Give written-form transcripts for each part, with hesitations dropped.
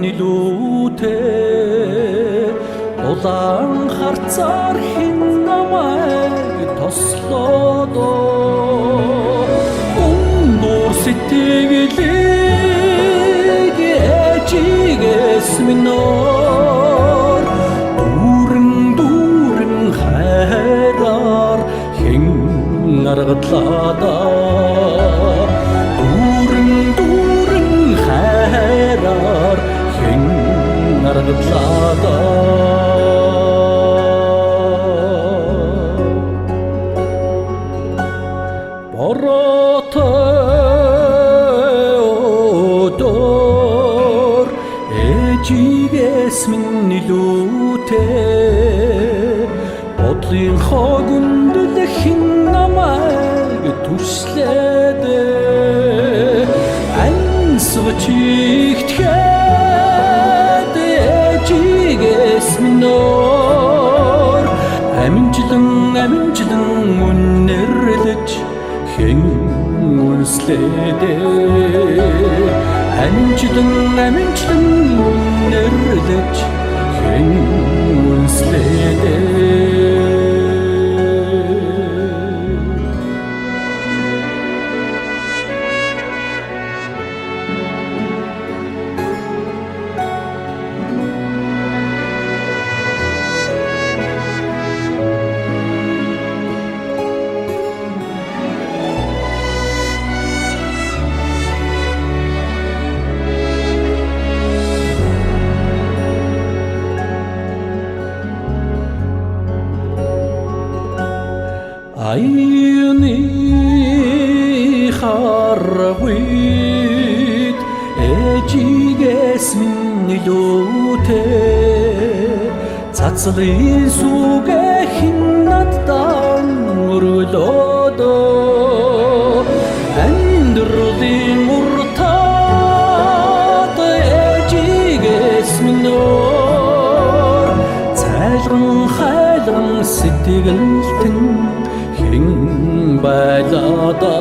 илүүтэй улаан харцаар хэн намайг тослоодоо өндөр сэтгэлийг ээжигээс минь дүүрэн хайраар хэн аргатлаадаа дүүрэн хайраар хэн аргатлаадаа бороотой ээжигээс минь илүүтэй бодлын хогондол хэн намайг түслээд ансгч ихтгэхэд ээжигээс минь аминчлан үнэрлэж хэн үнслээд аминчлан үнэрлэж хэн үнслээд аяны харагуйд ээжигээс минь илүүтэй цацлын сүгэ хэн надад өрлөөдөө амьдралын уртад ээжигээс минь цайлган сэтгэлтэн хэн байлаадаа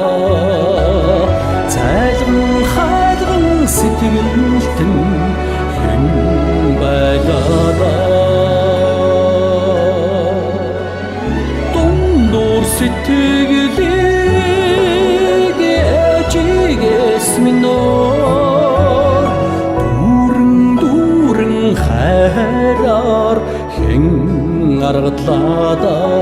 цайлган сэтгэлтэн хэн байлаадаа дундуур сэтгэлийг ээжигээс минь дүүрэн хайраар хэн аргатлаадаа